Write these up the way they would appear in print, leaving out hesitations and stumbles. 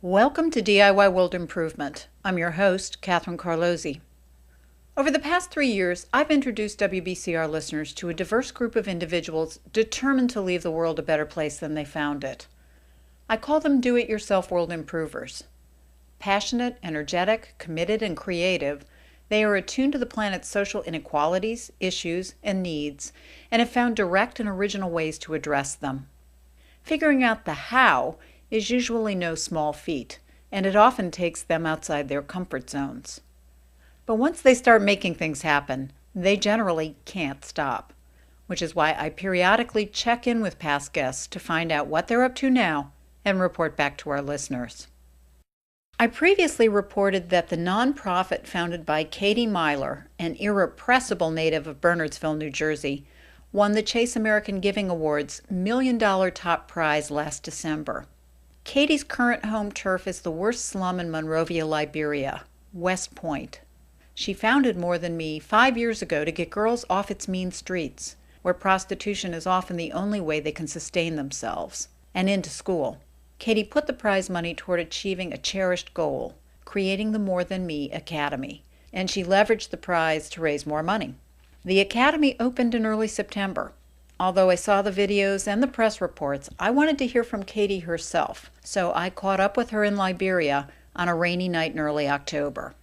Welcome to DIY World Improvement. I'm your host, Catherine Carlozzi. Over the past 3 years, I've introduced WBCR listeners to a diverse group of individuals determined to leave the world a better place than they found it. I call them do-it-yourself world improvers. Passionate, energetic, committed, and creative, they are attuned to the planet's social inequalities, issues, and needs, and have found direct and original ways to address them. Figuring out the how is usually no small feat, and it often takes them outside their comfort zones. But once they start making things happen, they generally can't stop, which is why I periodically check in with past guests to find out what they're up to now and report back to our listeners. I previously reported that the nonprofit founded by Katie Meyler, an irrepressible native of Bernardsville, New Jersey, won the Chase American Giving Awards $1 Million Top Prize last December. Katie's current home turf is the worst slum in Monrovia, Liberia, West Point. She founded More Than Me 5 years ago to get girls off its mean streets, where prostitution is often the only way they can sustain themselves, and into school. Katie put the prize money toward achieving a cherished goal, creating the More Than Me Academy, and she leveraged the prize to raise more money. The Academy opened in early September. Although I saw the videos and the press reports, I wanted to hear from Katie herself, so I caught up with her in Liberia on a rainy night in early October.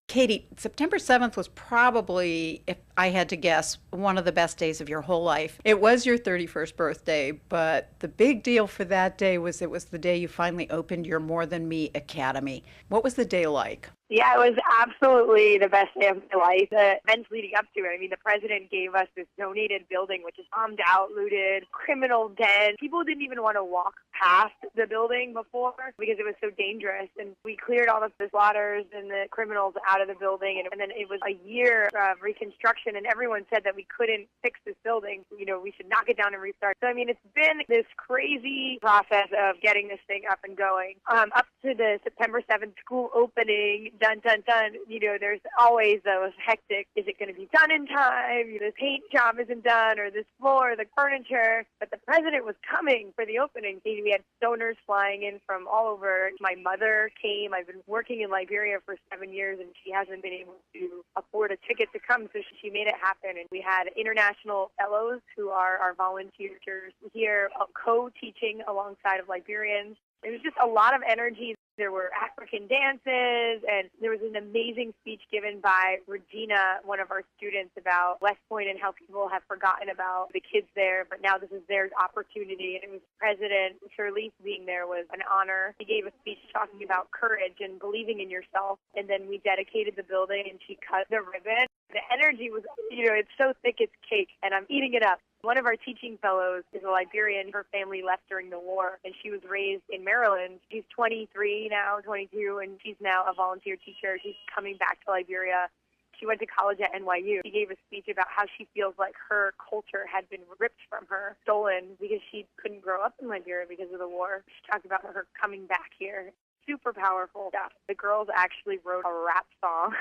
Katie, September 7th was probably, if I had to guess, one of the best days of your whole life. It was your 31st birthday, but the big deal for that day was it was the day you finally opened your More Than Me Academy. What was the day like? Yeah, it was absolutely the best day of my life. The events leading up to it, the president gave us this donated building, which is bombed out, looted, criminal den. People didn't even want to walk past the building before because it was so dangerous. And we cleared all of the squatters and the criminals out of the building. And then it was a year of reconstruction, and everyone said that we couldn't fix this building. We should knock it down and restart. So, it's been this crazy process of getting this thing up and going. Up to the September 7th school opening, done. There's always those hectic, is it going to be done in time? This paint job isn't done, or this floor, the furniture. But the president was coming for the opening. We had donors flying in from all over. My mother came. I've been working in Liberia for 7 years, and she hasn't been able to afford a ticket to come, so she made it happen. And we had international fellows who are our volunteers here, co-teaching alongside of Liberians. It was just a lot of energy. There were African dances, and there was an amazing speech given by Regina, one of our students, about West Point and how people have forgotten about the kids there, but now this is their opportunity. And it was President Sirleaf being there was an honor. He gave a speech talking about courage and believing in yourself, and then we dedicated the building, and she cut the ribbon. The energy was, it's so thick it's cake, and I'm eating it up. One of our teaching fellows is a Liberian. Her family left during the war, and she was raised in Maryland. She's 23 now, 22, and she's now a volunteer teacher. She's coming back to Liberia. She went to college at NYU. She gave a speech about how she feels like her culture had been ripped from her, stolen, because she couldn't grow up in Liberia because of the war. She talked about her coming back here. Super powerful stuff. The girls actually wrote a rap song.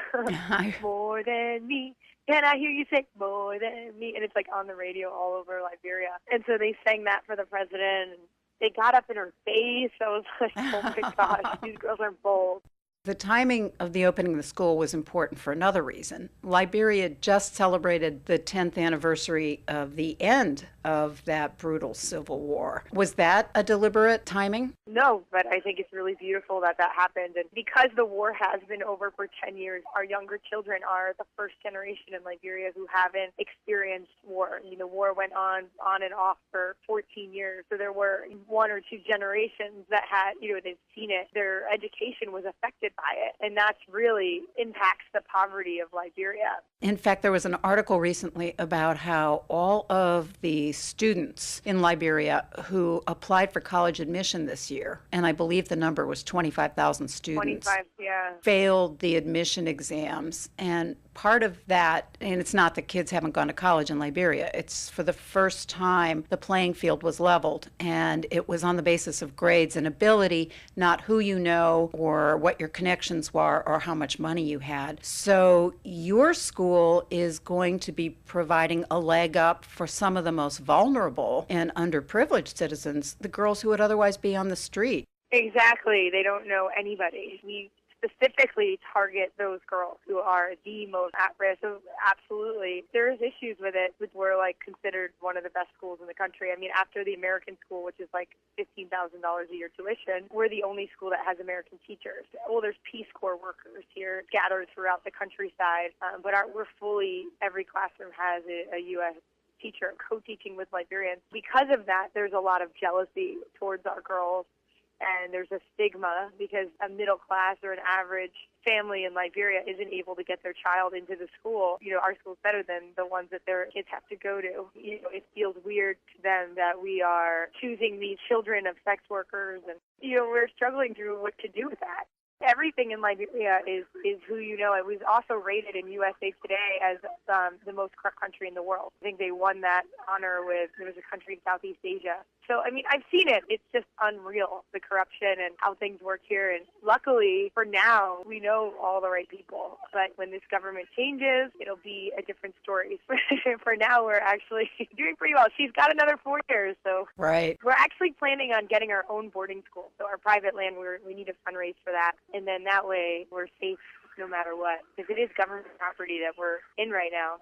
More than me. Can I hear you say more than me? And it's like on the radio all over Liberia. And so they sang that for the president. And they got up in her face. I was like, oh my gosh, these girls are bold. The timing of the opening of the school was important for another reason. Liberia just celebrated the 10th anniversary of the end of that brutal civil war. Was that a deliberate timing? No, but I think it's really beautiful that happened. And because the war has been over for 10 years, our younger children are the first generation in Liberia who haven't experienced war. War went on and off for 14 years. So there were one or two generations that had, they've seen it. Their education was affected by it. And that's really impacts the poverty of Liberia. In fact, there was an article recently about how all of the students in Liberia who applied for college admission this year, and I believe the number was 25,000 students, failed the admission exams. And part of that, and it's not that kids haven't gone to college in Liberia, it's for the first time the playing field was leveled, and it was on the basis of grades and ability, not who you know or what your connections were or how much money you had. So your school is going to be providing a leg up for some of the most vulnerable and underprivileged citizens, the girls who would otherwise be on the street. Exactly. They don't know anybody. We specifically target those girls who are the most at risk. So absolutely, there's issues with it. We're like considered one of the best schools in the country. I mean, after the American school, which is like $15,000 a year tuition, we're the only school that has American teachers. Well, there's Peace Corps workers here scattered throughout the countryside, but we're fully, every classroom has a U.S. teacher co-teaching with Liberians. Because of that, there's a lot of jealousy towards our girls. And there's a stigma because a middle class or an average family in Liberia isn't able to get their child into the school. You know, our school's better than the ones that their kids have to go to. You know, it feels weird to them that we are choosing these children of sex workers, and, you know, we're struggling through what to do with that. Everything in Liberia is who you know. It was also rated in USA Today as the most corrupt country in the world. I think they won that honor with, there was a country in Southeast Asia. So, I mean, I've seen it. It's just unreal, the corruption and how things work here. And luckily, for now, we know all the right people. But when this government changes, it'll be a different story. For now, we're actually doing pretty well. She's got another 4 years. So Right. we're actually planning on getting our own boarding school. So our private land, we need to fundraise for that. And then that way, we're safe no matter what, because it is government property that we're in right now,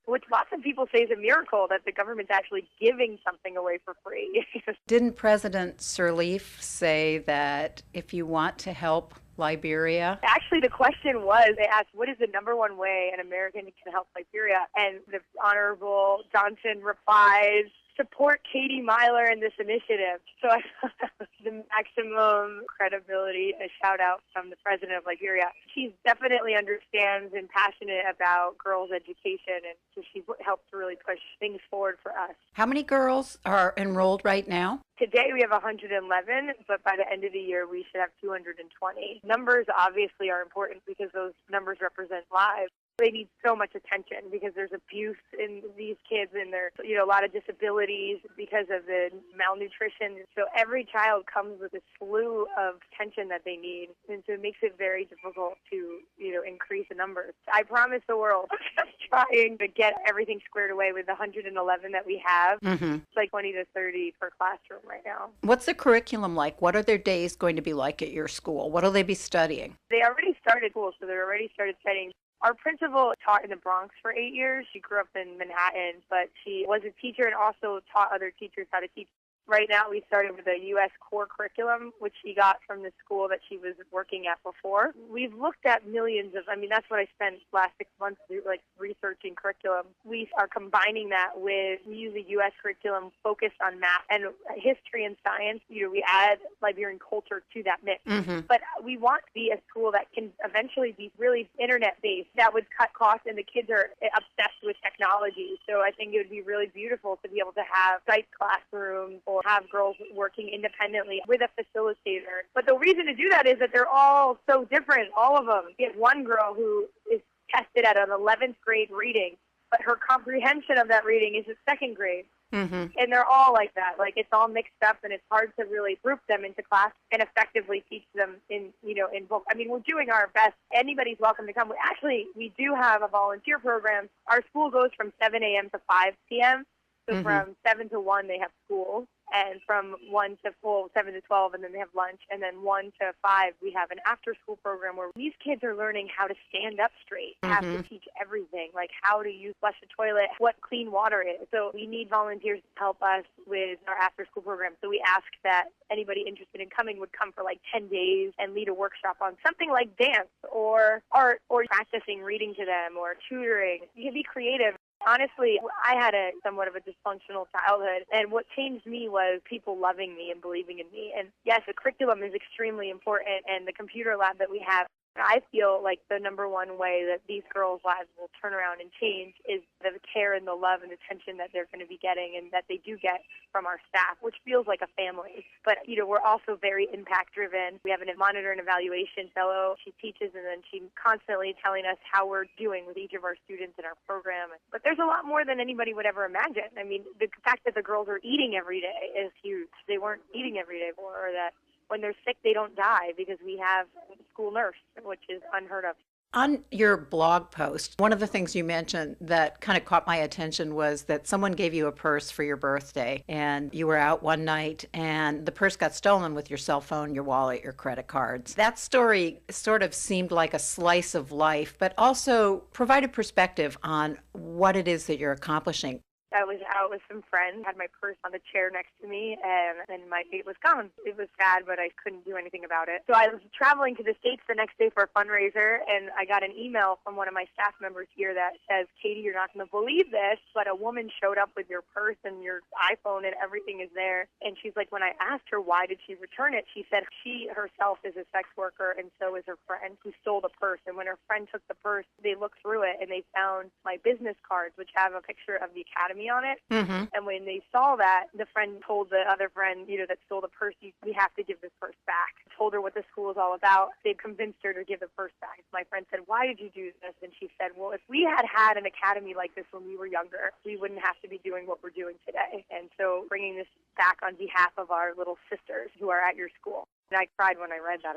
which lots of people say is a miracle that the government's actually giving something away for free. Didn't President Sirleaf say that if you want to help Liberia? Actually, the question was, they asked, what is the number one way an American can help Liberia? And the Honorable Johnson replies, support Katie Meyler in this initiative. So I thought that was the maximum credibility, a shout out from the president of Liberia. She definitely understands and passionate about girls' education, and so she's helped to really push things forward for us. How many girls are enrolled right now? Today we have 111, but by the end of the year we should have 220. Numbers obviously are important because those numbers represent lives. They need so much attention because there's abuse in these kids, and there's, you know, a lot of disabilities because of the malnutrition. So every child comes with a slew of attention that they need, and so it makes it very difficult to, you know, increase the numbers. I promise the world, I'm just trying to get everything squared away with the 111 that we have. It's like 20 to 30 per classroom right now. What's the curriculum like? What are their days going to be like at your school? What will they be studying? They already started school, so they already started studying. Our principal taught in the Bronx for 8 years. She grew up in Manhattan, but she was a teacher and also taught other teachers how to teach. Right now, we started with a U.S. core curriculum, which she got from the school that she was working at before. We've looked at millions of, I mean, that's what I spent last 6 months like researching curriculum. We are combining that with, we use a U.S. curriculum focused on math and history and science. You know, we add Liberian culture to that mix. But we want to be a school that can eventually be really internet-based. That would cut costs, and the kids are obsessed with technology. So I think it would be really beautiful to be able to have site classrooms or have girls working independently with a facilitator. But the reason to do that is that they're all so different, all of them. We have one girl who is tested at an 11th grade reading, but her comprehension of that reading is a 2nd grade. And they're all like that. Like, it's all mixed up, and it's hard to really group them into class and effectively teach them in, you know, in book. I mean, we're doing our best. Anybody's welcome to come. Actually, we do have a volunteer program. Our school goes from 7 a.m. to 5 p.m. So from 7 to 1, they have school. And from 1 to 7 to 12, and then they have lunch. And then 1 to 5, we have an after-school program where these kids are learning how to stand up straight. Have to teach everything, like how to flush a toilet, what clean water is. So we need volunteers to help us with our after-school program. So we ask that anybody interested in coming would come for like 10 days and lead a workshop on something like dance or art or practicing reading to them or tutoring. You can be creative. Honestly, I had somewhat of a dysfunctional childhood, and what changed me was people loving me and believing in me. And yes, the curriculum is extremely important, and the computer lab that we have, I feel like the number one way that these girls' lives will turn around and change is the care and the love and attention that they're going to be getting and that they do get from our staff, which feels like a family. But, you know, we're also very impact-driven. We have a monitor and evaluation fellow. She teaches, and then she's constantly telling us how we're doing with each of our students in our program. But there's a lot more than anybody would ever imagine. I mean, the fact that the girls are eating every day is huge. They weren't eating every day before, or that when they're sick, they don't die because we have a school nurse, which is unheard of. On your blog post, one of the things you mentioned that kind of caught my attention was that someone gave you a purse for your birthday and you were out one night and the purse got stolen with your cell phone, your wallet, your credit cards. That story sort of seemed like a slice of life, but also provided perspective on what it is that you're accomplishing. I was out with some friends, had my purse on the chair next to me, and my fate was gone. It was sad, but I couldn't do anything about it. So I was traveling to the States the next day for a fundraiser, and I got an email from one of my staff members here that says, Katie, you're not going to believe this, but a woman showed up with your purse and your iPhone and everything is there. And she's like, when I asked her why did she return it, she said she herself is a sex worker and so is her friend who stole the purse. And when her friend took the purse, they looked through it and they found my business cards, which have a picture of the academy on it. Mm-hmm. And when they saw that, the friend told the other friend, that stole the purse, we have to give this purse back. Told her what the school is all about. They convinced her to give the purse back. My friend said, why did you do this? And she said, well, if we had had an academy like this when we were younger, we wouldn't have to be doing what we're doing today. And so bringing this back on behalf of our little sisters who are at your school. And I cried when I read that.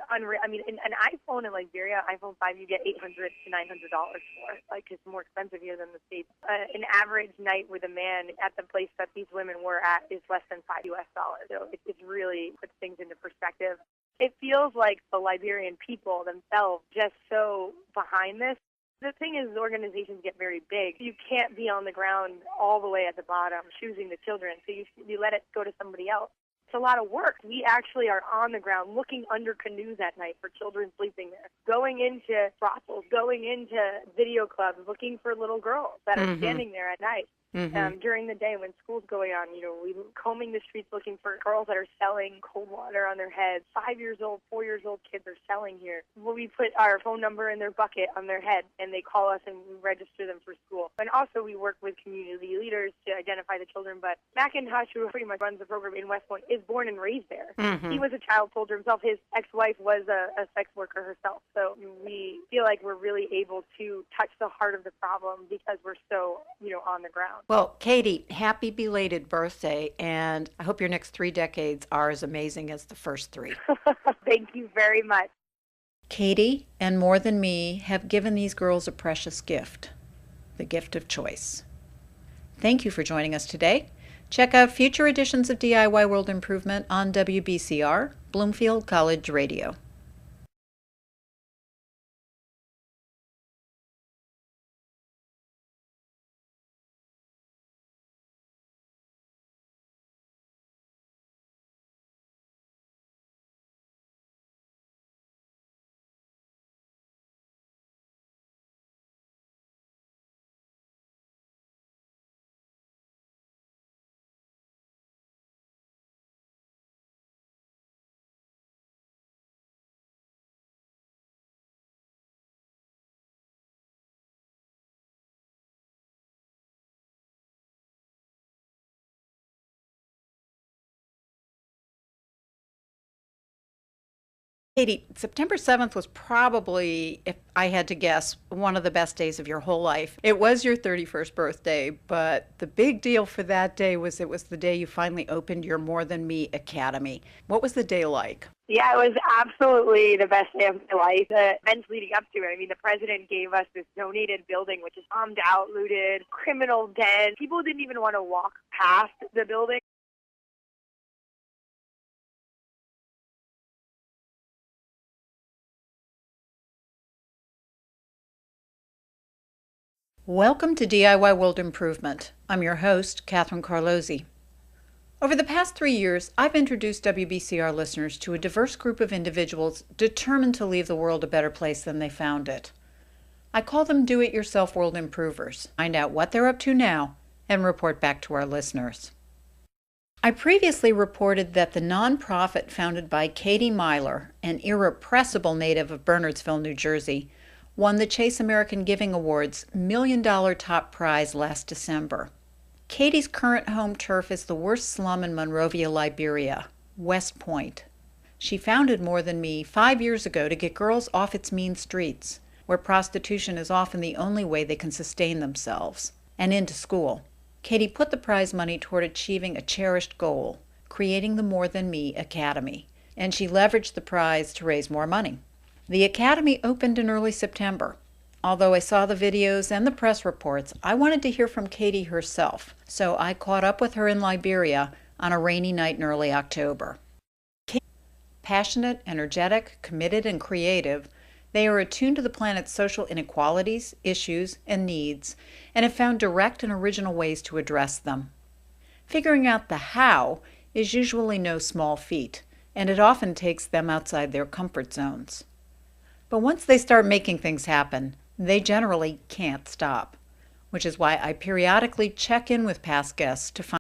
Unreal. I mean, an iPhone in Liberia, iPhone 5, you get $800 to $900 for it. Like, it's more expensive here than the States. An average night with a man at the place that these women were at is less than $5 US. So it really puts things into perspective. It feels like the Liberian people themselves just so behind this. The thing is, organizations get very big. You can't be on the ground all the way at the bottom choosing the children, so you let it go to somebody else. It's a lot of work. We actually are on the ground looking under canoes at night for children sleeping there, going into brothels, going into video clubs, looking for little girls that are standing there at night. During the day when school's going on, we combing the streets looking for girls that are selling cold water on their heads. 5 years old, 4 years old kids are selling here. Well, we put our phone number in their bucket on their head, and they call us and we register them for school. And also we work with community leaders to identify the children. But McIntosh, who pretty much runs the program in West Point, is born and raised there. He was a child soldier himself. His ex-wife was a sex worker herself. So we feel like we're really able to touch the heart of the problem because we're so, on the ground. Well, Katie, happy belated birthday, and I hope your next 3 decades are as amazing as the first 3. Thank you very much. Katie and More Than Me have given these girls a precious gift, the gift of choice. Thank you for joining us today. Check out future editions of DIY World Improvement on WBCR, Bloomfield College Radio. Katie, September 7th was probably, if I had to guess, one of the best days of your whole life. It was your 31st birthday, but the big deal for that day was it was the day you finally opened your More Than Me Academy. What was the day like? Yeah, it was absolutely the best day of my life. The events leading up to it, the president gave us this donated building, which is bombed out, looted, criminal den. People didn't even want to walk past the building. Welcome to DIY World Improvement. I'm your host, Catherine Carlozzi. Over the past 3 years, I've introduced WBCR listeners to a diverse group of individuals determined to leave the world a better place than they found it. I call them do-it-yourself world improvers. Find out what they're up to now and report back to our listeners. I previously reported that the nonprofit founded by Katie Meyler, an irrepressible native of Bernardsville, New Jersey, won the Chase American Giving Awards $1 Million top prize last December. Katie's current home turf is the worst slum in Monrovia, Liberia, West Point. She founded More Than Me 5 years ago to get girls off its mean streets, where prostitution is often the only way they can sustain themselves, and into school. Katie put the prize money toward achieving a cherished goal, creating the More Than Me Academy, and she leveraged the prize to raise more money. The Academy opened in early September. Although I saw the videos and the press reports, I wanted to hear from Katie herself, so I caught up with her in Liberia on a rainy night in early October. Passionate, energetic, committed, and creative, they are attuned to the planet's social inequalities, issues, and needs, and have found direct and original ways to address them. Figuring out the how is usually no small feat, and it often takes them outside their comfort zones. But once they start making things happen, they generally can't stop, which is why I periodically check in with past guests to find